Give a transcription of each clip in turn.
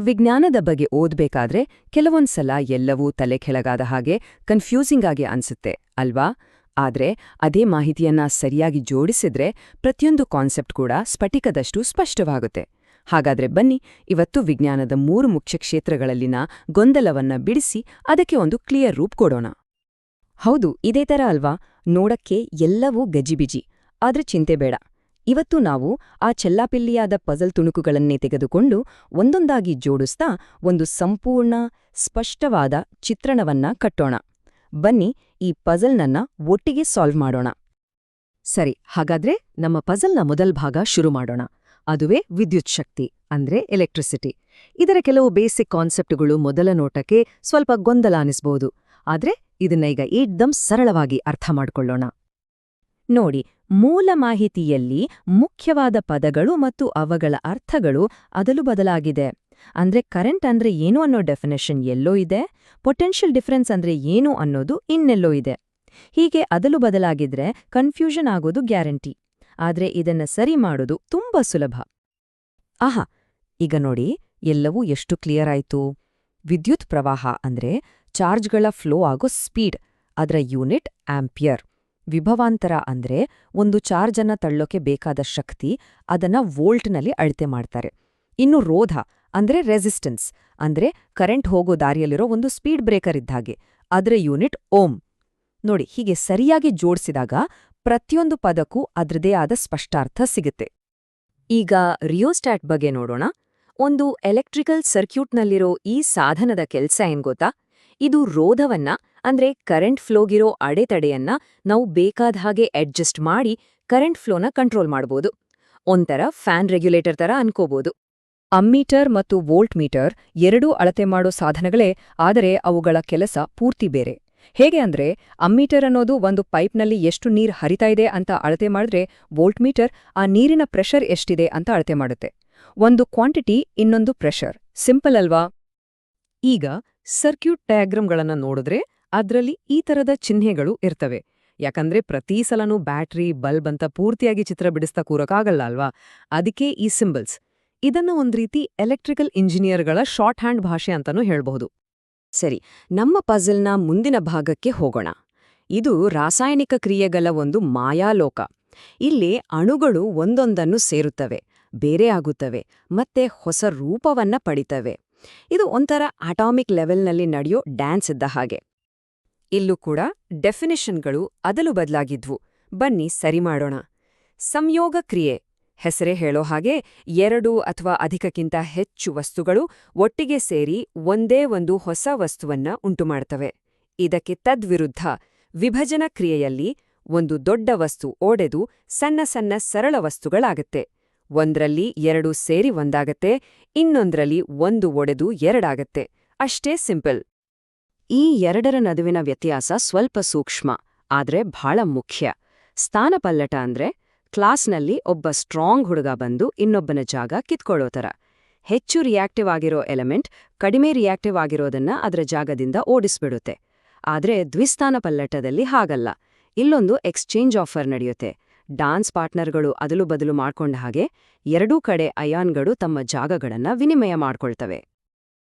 ವಿಜ್ಞಾನದ ಬಗ್ಗೆ ಓದ್ಬೇಕಾದ್ರೆ ಕೆಲವೊಂದ್ಸಲ ಎಲ್ಲವೂ ತಲೆ ಕೆಳಗಾದ ಹಾಗೆ ಕನ್ಫ್ಯೂಸಿಂಗ್ ಆಗಿ ಅನ್ಸುತ್ತೆ ಅಲ್ವಾ? ಆದ್ರೆ ಅದೇ ಮಾಹಿತಿಯನ್ನ ಸರಿಯಾಗಿ ಜೋಡಿಸಿದ್ರೆ ಪ್ರತಿಯೊಂದು ಕಾನ್ಸೆಪ್ಟ್ ಕೂಡ ಸ್ಫಟಿಕದಷ್ಟು ಸ್ಪಷ್ಟವಾಗುತ್ತೆ. ಹಾಗಾದ್ರೆ ಬನ್ನಿ, ಇವತ್ತು ವಿಜ್ಞಾನದ 3 ಮುಖ್ಯ ಕ್ಷೇತ್ರಗಳಲ್ಲಿನ ಗೊಂದಲವನ್ನ ಬಿಡಿಸಿ ಅದಕ್ಕೆ ಒಂದು ಕ್ಲಿಯರ್ ರೂಪ್ ಕೊಡೋಣ. ಹೌದು, ಇದೇ ತರ ಅಲ್ವಾ? ನೋಡಕ್ಕೆ ಎಲ್ಲವೂ ಗಜಿಬಿಜಿ, ಆದ್ರೆ ಚಿಂತೆ ಬೇಡ. ಇವತ್ತು ನಾವು ಆ ಚೆಲ್ಲಾಪಿಲ್ಲಿಯಾದ ಪಜಲ್ ತುಣುಕುಗಳನ್ನೇ ತೆಗೆದುಕೊಂಡು ಒಂದೊಂದಾಗಿ ಜೋಡಿಸ್ತಾ ಒಂದು ಸಂಪೂರ್ಣ ಸ್ಪಷ್ಟವಾದ ಚಿತ್ರಣವನ್ನ ಕಟ್ಟೋಣ. ಬನ್ನಿ, ಈ ಪಜಲ್ನನ್ನ ಒಟ್ಟಿಗೆ ಸಾಲ್ವ್ ಮಾಡೋಣ. ಸರಿ, ಹಾಗಾದ್ರೆ ನಮ್ಮ ಪಜಲ್ನ ಮೊದಲ ಭಾಗ ಶುರು ಮಾಡೋಣ. ಅದುವೇ ವಿದ್ಯುತ್ ಶಕ್ತಿ, ಅಂದ್ರೆ ಎಲೆಕ್ಟ್ರಿಸಿಟಿ. ಇದರ ಕೆಲವು ಬೇಸಿಕ್ ಕಾನ್ಸೆಪ್ಟ್ಗಳು ಮೊದಲ ನೋಟಕ್ಕೆ ಸ್ವಲ್ಪ ಗೊಂದಲ ಅನಿಸ್ಬಹುದು, ಆದ್ರೆ ಇದನ್ನ ಈಗ ಏಕ್ದಮ್ ಸರಳವಾಗಿ ಅರ್ಥ ಮಾಡ್ಕೊಳ್ಳೋಣ. ನೋಡಿ, ಮೂಲ ಮಾಹಿತಿಯಲ್ಲಿ ಮುಖ್ಯವಾದ ಪದಗಳು ಮತ್ತು ಅವುಗಳ ಅರ್ಥಗಳು ಅದಲು ಬದಲಾಗಿದೆ. ಅಂದ್ರೆ ಕರೆಂಟ್ ಅಂದ್ರೆ ಏನು ಅನ್ನೋ ಡೆಫಿನೇಷನ್ ಎಲ್ಲೋ ಇದೆ, ಪೊಟೆನ್ಷಿಯಲ್ ಡಿಫರೆನ್ಸ್ ಅಂದ್ರೆ ಏನು ಅನ್ನೋದು ಇನ್ನೆಲ್ಲೋ ಇದೆ. ಹೀಗೆ ಅದಲು ಬದಲಾಗಿದ್ರೆ ಕನ್ಫ್ಯೂಷನ್ ಆಗೋದು ಗ್ಯಾರಂಟಿ. ಆದ್ರೆ ಇದನ್ನ ಸರಿ ಮಾಡೋದು ತುಂಬಾ ಸುಲಭ. ಆಹಾ, ಈಗ ನೋಡಿ, ಎಲ್ಲವೂ ಎಷ್ಟು ಕ್ಲಿಯರ್ ಆಯ್ತು. ವಿದ್ಯುತ್ ಪ್ರವಾಹ ಅಂದ್ರೆ ಚಾರ್ಜ್ಗಳ ಫ್ಲೋ ಆಗೋ ಸ್ಪೀಡ್, ಅದರ ಯೂನಿಟ್ ಆಂಪಿಯರ್. ವಿಭವಾಂತರ ಅಂದ್ರೆ ಒಂದು ಚಾರ್ಜನ್ನ ತಳ್ಳೋಕೆ ಬೇಕಾದ ಶಕ್ತಿ, ಅದನ್ನ ವೋಲ್ಟ್ನಲ್ಲಿ ಅಳತೆ ಮಾಡ್ತಾರೆ. ಇನ್ನು ರೋಧ ಅಂದ್ರೆ ರೆಸಿಸ್ಟೆನ್ಸ್, ಅಂದ್ರೆ ಕರೆಂಟ್ ಹೋಗೋ ದಾರಿಯಲ್ಲಿರೋ ಒಂದು ಸ್ಪೀಡ್ ಬ್ರೇಕರ್ ಇದ್ದಾಗೆ, ಅದರ ಯೂನಿಟ್ ಓಮ್. ನೋಡಿ, ಹೀಗೆ ಸರಿಯಾಗಿ ಜೋಡಿಸಿದಾಗ ಪ್ರತಿಯೊಂದು ಪದಕ್ಕೂ ಅದ್ರದೇ ಆದ ಸ್ಪಷ್ಟಾರ್ಥ ಸಿಗುತ್ತೆ. ಈಗ ರಿಯೋಸ್ಟ್ಯಾಟ್ ಬಗ್ಗೆ ನೋಡೋಣ. ಒಂದು ಎಲೆಕ್ಟ್ರಿಕಲ್ ಸರ್ಕ್ಯೂಟ್ನಲ್ಲಿರೋ ಈ ಸಾಧನದ ಕೆಲ್ಸ ಏನ್ ಗೊತ್ತಾ? ಇದು ರೋಧವನ್ನ, ಅಂದ್ರೆ ಕರೆಂಟ್ ಫ್ಲೋಗಿರೋ ಅಡೆತಡೆಯನ್ನ ನಾವು ಬೇಕಾದ ಹಾಗೆ ಅಡ್ಜಸ್ಟ್ ಮಾಡಿ ಕರೆಂಟ್ ಫ್ಲೋನ ಕಂಟ್ರೋಲ್ ಮಾಡ್ಬೋದು. ಒಂಥರ ಫ್ಯಾನ್ ರೆಗ್ಯುಲೇಟರ್ ತರ ಅನ್ಕೋಬೋದು. ಅಮ್ಮೀಟರ್ ಮತ್ತು ವೋಲ್ಟ್ ಮೀಟರ್ ಎರಡೂ ಅಳತೆ ಮಾಡೋ ಸಾಧನಗಳೇ, ಆದರೆ ಅವುಗಳ ಕೆಲಸ ಪೂರ್ತಿ ಬೇರೆ. ಹೇಗೆ ಅಂದ್ರೆ, ಅಮ್ಮೀಟರ್ ಅನ್ನೋದು ಒಂದು ಪೈಪ್ನಲ್ಲಿ ಎಷ್ಟು ನೀರು ಹರಿತಾ ಇದೆ ಅಂತ ಅಳತೆ ಮಾಡಿದ್ರೆ, ವೋಲ್ಟ್ ಮೀಟರ್ ಆ ನೀರಿನ ಪ್ರೆಷರ್ ಎಷ್ಟಿದೆ ಅಂತ ಅಳತೆ ಮಾಡುತ್ತೆ. ಒಂದು ಕ್ವಾಂಟಿಟಿ, ಇನ್ನೊಂದು ಪ್ರೆಷರ್. ಸಿಂಪಲ್ ಅಲ್ವಾ? ಈಗ ಸರ್ಕ್ಯೂಟ್ ಡಯಾಗ್ರಾಮ್ಗಳನ್ನ ನೋಡಿದ್ರೆ ಅದ್ರಲ್ಲಿ ಈ ತರದ ಚಿಹ್ನೆಗಳು ಇರ್ತವೆ. ಯಾಕಂದ್ರೆ ಪ್ರತೀ ಸಲನೂ ಬ್ಯಾಟ್ರಿ, ಬಲ್ಬ್ ಅಂತ ಪೂರ್ತಿಯಾಗಿ ಚಿತ್ರ ಬಿಡಿಸ್ತಾ ಕೂರಕ್ಕಾಗಲ್ಲ ಅಲ್ವಾ? ಅದಕ್ಕೆ ಈ ಸಿಂಬಲ್ಸ್. ಇದನ್ನ ಒಂದ್ ರೀತಿ ಎಲೆಕ್ಟ್ರಿಕಲ್ ಇಂಜಿನಿಯರ್ಗಳ ಶಾರ್ಟ್ ಹ್ಯಾಂಡ್ ಭಾಷೆ ಅಂತಾನೂ ಹೇಳ್ಬಹುದು. ಸರಿ, ನಮ್ಮ ಪಜಲ್ನ ಮುಂದಿನ ಭಾಗಕ್ಕೆ ಹೋಗೋಣ. ಇದು ರಾಸಾಯನಿಕ ಕ್ರಿಯೆಗಳ ಒಂದು ಮಾಯಾಲೋಕ. ಇಲ್ಲಿ ಅಣುಗಳು ಒಂದೊಂದನ್ನು ಸೇರುತ್ತವೆ, ಬೇರೆ ಆಗುತ್ತವೆ, ಮತ್ತೆ ಹೊಸ ರೂಪವನ್ನ ಪಡಿತವೆ. ಇದು ಒಂಥರ ಅಟಾಮಿಕ್ ಲೆವೆಲ್ನಲ್ಲಿ ನಡೆಯೋ ಡ್ಯಾನ್ಸ್ ಇದ್ದ ಹಾಗೆ. ಇಲ್ಲೂ ಕೂಡ ಡೆಫಿನಿಷನ್ಗಳು ಅದಲು ಬದಲಾಗಿದ್ವು. ಬನ್ನಿ ಸರಿ ಮಾಡೋಣ. ಸಂಯೋಗ ಕ್ರಿಯೆ ಹೆಸರೇ ಹೇಳೋ ಹಾಗೆ, 2 ಅಥವಾ ಅದಕ್ಕಿಂತ ಹೆಚ್ಚು ವಸ್ತುಗಳು ಒಟ್ಟಿಗೆ ಸೇರಿ ಒಂದೇ ಒಂದು ಹೊಸ ವಸ್ತುವನ್ನ ಉಂಟುಮಾಡ್ತವೆ. ಇದಕ್ಕೆ ತದ್ವಿರುದ್ಧ ವಿಭಜನ ಕ್ರಿಯೆಯಲ್ಲಿ ಒಂದು ದೊಡ್ಡ ವಸ್ತು ಒಡೆದು ಸಣ್ಣ ಸಣ್ಣ ಸರಳ ವಸ್ತುಗಳಾಗತ್ತೆ. ಒಂದ್ರಲ್ಲಿ 2 ಸೇರಿ ಒಂದಾಗತ್ತೆ, ಇನ್ನೊಂದ್ರಲ್ಲಿ 1 ಒಡೆದು 2 ಆಗತ್ತೆ. ಅಷ್ಟೇ ಸಿಂಪಲ್. ಈ ಎರಡರ ನಡುವಿನ ವ್ಯತ್ಯಾಸ ಸ್ವಲ್ಪ ಸೂಕ್ಷ್ಮ, ಆದ್ರೆ ಬಹಳ ಮುಖ್ಯ. ಸ್ಥಾನಪಲ್ಲಟ ಅಂದ್ರೆ ಕ್ಲಾಸ್ನಲ್ಲಿ ಒಬ್ಬ ಸ್ಟ್ರಾಂಗ್ ಹುಡುಗ ಬಂದು ಇನ್ನೊಬ್ಬನ ಜಾಗ ಕಿತ್ಕೊಳ್ಳೋ ಥರ. ಹೆಚ್ಚು ರಿಯಾಕ್ಟಿವ್ ಆಗಿರೋ ಎಲಿಮೆಂಟ್ ಕಡಿಮೆ ರಿಯಾಕ್ಟಿವ್ ಆಗಿರೋದನ್ನ ಅದರ ಜಾಗದಿಂದ ಓಡಿಸ್ಬಿಡುತ್ತೆ. ಆದ್ರೆ ದ್ವಿಸ್ಥಾನ ಪಲ್ಲಟದಲ್ಲಿ ಹಾಗಲ್ಲ. ಇಲ್ಲೊಂದು ಎಕ್ಸ್ಚೇಂಜ್ ಆಫರ್ ನಡೆಯುತ್ತೆ. ಡಾನ್ಸ್ ಪಾರ್ಟ್ನರ್ಗಳು ಅದಲು ಬದಲು ಮಾಡ್ಕೊಂಡ ಹಾಗೆ ಎರಡೂ ಕಡೆ ಅಯಾನ್ಗಳು ತಮ್ಮ ಜಾಗಗಳನ್ನ ವಿನಿಮಯ ಮಾಡ್ಕೊಳ್ತವೆ.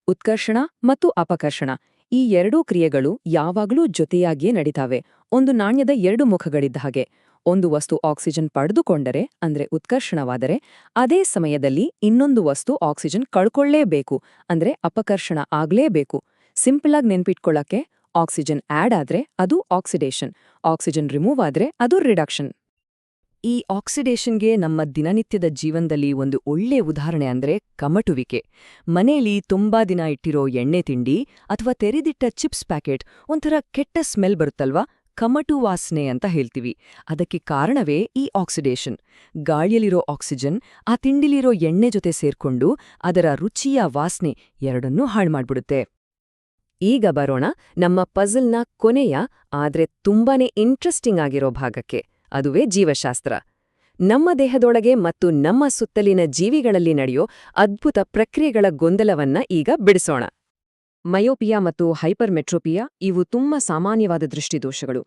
ಉತ್ಕರ್ಷಣ ಮತ್ತು ಅಪಕರ್ಷಣ, ಈ ಎರಡೂ ಕ್ರಿಯೆಗಳು ಯಾವಾಗಲೂ ಜೊತೆಯಾಗಿಯೇ ನಡೀತಾವೆ. ಒಂದು ನಾಣ್ಯದ 2 ಮುಖಗಳಿದ್ದ ಹಾಗೆ. ಒಂದು ವಸ್ತು ಆಕ್ಸಿಜನ್ ಪಡೆದುಕೊಂಡರೆ, ಅಂದ್ರೆ ಉತ್ಕರ್ಷಣವಾದರೆ, ಅದೇ ಸಮಯದಲ್ಲಿ ಇನ್ನೊಂದು ವಸ್ತು ಆಕ್ಸಿಜನ್ ಕಳ್ಕೊಳ್ಳೇಬೇಕು, ಅಂದ್ರೆ ಅಪಕರ್ಷಣ ಆಗ್ಲೇಬೇಕು. ಸಿಂಪಲ್ ಆಗಿ ನೆನ್ಪಿಟ್ಕೊಳ್ಳಕ್ಕೆ, ಆಕ್ಸಿಜನ್ ಆಡ್ ಆದ್ರೆ ಅದು ಆಕ್ಸಿಡೇಷನ್, ಆಕ್ಸಿಜನ್ ರಿಮೂವ್ ಆದ್ರೆ ಅದು ರಿಡಕ್ಷನ್. ಈ ಆಕ್ಸಿಡೇಷನ್ಗೆ ನಮ್ಮ ದಿನನಿತ್ಯದ ಜೀವನದಲ್ಲಿ ಒಂದು ಒಳ್ಳೆ ಉದಾಹರಣೆ ಅಂದ್ರೆ ಕಮಟುವಿಕೆ. ಮನೆಯಲ್ಲಿ ತುಂಬಾ ದಿನ ಇಟ್ಟಿರೋ ಎಣ್ಣೆ ತಿಂಡಿ ಅಥವಾ ತೆರೆದಿಟ್ಟ ಚಿಪ್ಸ್ ಪ್ಯಾಕೆಟ್ ಒಂಥರ ಕೆಟ್ಟ ಸ್ಮೆಲ್ ಬರುತ್ತಲ್ವಾ? ಕಮಟು ವಾಸನೆ ಅಂತ ಹೇಳ್ತೀವಿ. ಅದಕ್ಕೆ ಕಾರಣವೇ ಈ ಆಕ್ಸಿಡೇಷನ್. ಗಾಳಿಯಲ್ಲಿರೋ ಆಕ್ಸಿಜನ್ ಆ ತಿಂಡಿಲಿರೋ ಎಣ್ಣೆ ಜೊತೆ ಸೇರ್ಕೊಂಡು ಅದರ ರುಚಿಯ ವಾಸನೆ ಎರಡನ್ನೂ ಹಾಳ್ಮಾಡ್ಬಿಡುತ್ತೆ. ಈಗ ಬರೋಣ ನಮ್ಮ ಪಜಲ್ನ ಕೊನೆಯ, ಆದ್ರೆ ತುಂಬಾನೇ ಇಂಟ್ರೆಸ್ಟಿಂಗ್ ಆಗಿರೋ ಭಾಗಕ್ಕೆ. ಅದುವೇ ಜೀವಶಾಸ್ತ್ರ. ನಮ್ಮ ದೇಹದೊಳಗೆ ಮತ್ತು ನಮ್ಮ ಸುತ್ತಲಿನ ಜೀವಿಗಳಲ್ಲಿ ನಡೆಯೋ ಅದ್ಭುತ ಪ್ರಕ್ರಿಯೆಗಳ ಗೊಂದಲವನ್ನ ಈಗ ಬಿಡಿಸೋಣ. ಮಯೋಪಿಯಾ ಮತ್ತು ಹೈಪರ್ಮೆಟ್ರೋಪಿಯಾ ಇವು ತುಂಬಾ ಸಾಮಾನ್ಯವಾದ ದೃಷ್ಟಿದೋಷಗಳು.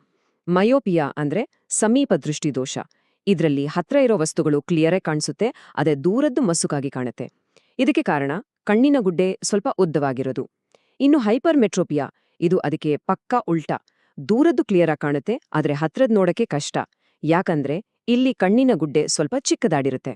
ಮಯೋಪಿಯಾ ಅಂದ್ರೆ ಸಮೀಪ ದೃಷ್ಟಿದೋಷ. ಇದರಲ್ಲಿ ಹತ್ರ ಇರೋ ವಸ್ತುಗಳು ಕ್ಲಿಯರೇ ಕಾಣಿಸುತ್ತೆ, ಅದೇ ದೂರದ್ದು ಮಸುಕಾಗಿ ಕಾಣುತ್ತೆ. ಇದಕ್ಕೆ ಕಾರಣ ಕಣ್ಣಿನ ಗುಡ್ಡೆ ಸ್ವಲ್ಪ ಉದ್ದವಾಗಿರೋದು. ಇನ್ನು ಹೈಪರ್ಮೆಟ್ರೋಪಿಯಾ, ಇದು ಅದಕ್ಕೆ ಪಕ್ಕಾ ಉಲ್ಟಾ. ದೂರದ್ದು ಕ್ಲಿಯರಾಗಿ ಕಾಣುತ್ತೆ, ಆದ್ರೆ ಹತ್ರದ್ ನೋಡಕ್ಕೆ ಕಷ್ಟ. ಯಾಕಂದ್ರೆ ಇಲ್ಲಿ ಕಣ್ಣಿನ ಗುಡ್ಡೆ ಸ್ವಲ್ಪ ಚಿಕ್ಕದಾಡಿರುತ್ತೆ.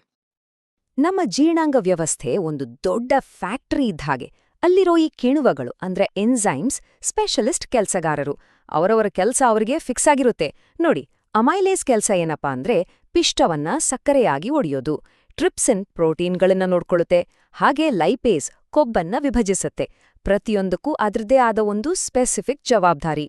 ನಮ್ಮ ಜೀರ್ಣಾಂಗ ವ್ಯವಸ್ಥೆ ಒಂದು ದೊಡ್ಡ ಫ್ಯಾಕ್ಟರಿ ಇದ್ದ ಹಾಗೆ. ಅಲ್ಲಿರೋ ಈ ಕಿಣ್ವಗಳು ಅಂದ್ರೆ ಎನ್ಸೈಮ್ಸ್ ಸ್ಪೆಷಲಿಸ್ಟ್ ಕೆಲ್ಸಗಾರರು. ಅವರವರ ಕೆಲಸ ಅವರಿಗೆ ಫಿಕ್ಸ್ ಆಗಿರುತ್ತೆ. ನೋಡಿ, ಅಮೈಲೇಸ್ ಕೆಲಸ ಏನಪ್ಪಾ ಅಂದ್ರೆ ಪಿಷ್ಟವನ್ನ ಸಕ್ಕರೆಯಾಗಿ ಒಡೆಯೋದು. ಟ್ರಿಪ್ಸಿನ್ ಪ್ರೋಟೀನ್ಗಳನ್ನ ನೋಡ್ಕೊಳ್ಳುತ್ತೆ. ಹಾಗೆ ಲೈಪೇಸ್ ಕೊಬ್ಬನ್ನ ವಿಭಜಿಸುತ್ತೆ. ಪ್ರತಿಯೊಂದಕ್ಕೂ ಅದ್ರದ್ದೇ ಆದ ಒಂದು ಸ್ಪೆಸಿಫಿಕ್ ಜವಾಬ್ದಾರಿ.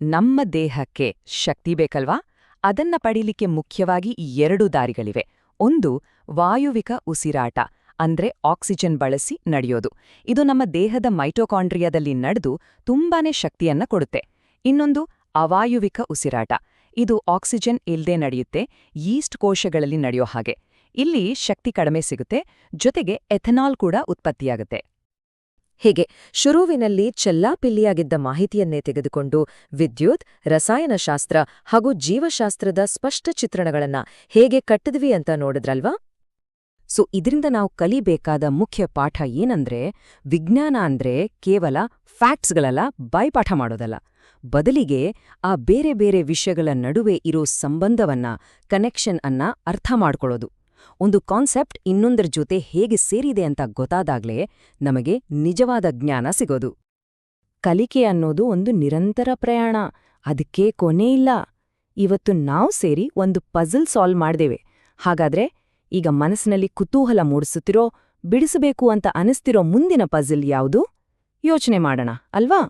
ನಮ್ಮ ದೇಹಕ್ಕೆ ಶಕ್ತಿ ಬೇಕಲ್ವಾ? ಅದನ್ನ ಪಡೀಲಿಕ್ಕೆ ಮುಖ್ಯವಾಗಿ 2 ದಾರಿಗಳಿವೆ. ಒಂದು ವಾಯುವಿಕ ಉಸಿರಾಟ, ಅಂದ್ರೆ ಆಕ್ಸಿಜನ್ ಬಳಸಿ ನಡೆಯೋದು. ಇದು ನಮ್ಮ ದೇಹದ ಮೈಟೊಕಾಂಡ್ರಿಯಾದಲ್ಲಿ ನಡೆದು ತುಂಬಾನೇ ಶಕ್ತಿಯನ್ನ ಕೊಡುತ್ತೆ. ಇನ್ನೊಂದು ಅವಾಯುವಿಕ ಉಸಿರಾಟ. ಇದು ಆಕ್ಸಿಜನ್ ಇಲ್ದೇ ನಡೆಯುತ್ತೆ, ಯೀಸ್ಟ್ ಕೋಶಗಳಲ್ಲಿ ನಡೆಯೋ ಹಾಗೆ. ಇಲ್ಲಿ ಶಕ್ತಿ ಕಡಿಮೆ ಸಿಗುತ್ತೆ, ಜೊತೆಗೆ ಎಥನಾಲ್ ಕೂಡ ಉತ್ಪತ್ತಿಯಾಗುತ್ತೆ. ಹೀಗೆ ಶುರುವಿನಲ್ಲಿ ಚೆಲ್ಲಾಪಿಲ್ಲಿಯಾಗಿದ್ದ ಮಾಹಿತಿಯನ್ನೇ ತೆಗೆದುಕೊಂಡು ವಿದ್ಯುತ್, ರಸಾಯನಶಾಸ್ತ್ರ ಹಾಗೂ ಜೀವಶಾಸ್ತ್ರದ ಸ್ಪಷ್ಟ ಚಿತ್ರಣಗಳನ್ನ ಹೇಗೆ ಕಟ್ಟಿದ್ವಿ ಅಂತ ನೋಡಿದ್ರಲ್ವಾ? ಇದರಿಂದ ನಾವು ಕಲಿಬೇಕಾದ ಮುಖ್ಯ ಪಾಠ ಏನಂದ್ರೆ, ವಿಜ್ಞಾನ ಅಂದ್ರೆ ಕೇವಲ ಫ್ಯಾಕ್ಟ್ಸ್ಗಳಲ್ಲ, ಬಾಯ್ಪಾಠ ಮಾಡೋದಲ್ಲ. ಬದಲಿಗೆ ಆ ಬೇರೆ ಬೇರೆ ವಿಷಯಗಳ ನಡುವೆ ಇರೋ ಸಂಬಂಧವನ್ನ, ಕನೆಕ್ಷನ್ ಅನ್ನ ಅರ್ಥ ಮಾಡ್ಕೊಳ್ಳೋದು. ಒಂದು ಕಾನ್ಸೆಪ್ಟ್ ಇನ್ನೊಂದರ ಜೊತೆ ಹೇಗೆ ಸೇರಿದೆ ಅಂತ ಗೊತ್ತಾದಾಗ್ಲೇ ನಮಗೆ ನಿಜವಾದ ಜ್ಞಾನ ಸಿಗೋದು. ಕಲಿಕೆ ಅನ್ನೋದು ಒಂದು ನಿರಂತರ ಪ್ರಯಾಣ, ಅದಕ್ಕೆ ಕೊನೆ ಇಲ್ಲ. ಇವತ್ತು ನಾವು ಸೇರಿ ಒಂದು ಪಜಲ್ ಸಾಲ್ವ್ ಮಾಡ್ದೇವೆ. ಹಾಗಾದ್ರೆ ಈಗ ಮನಸ್ಸಿನಲ್ಲಿ ಕುತೂಹಲ ಮೂಡಿಸುತ್ತಿರೋ, ಬಿಡಿಸಬೇಕು ಅಂತ ಅನಿಸ್ತಿರೋ ಮುಂದಿನ ಪಜಲ್ ಯಾವುದು? ಯೋಚನೆ ಮಾಡೋಣ ಅಲ್ವಾ?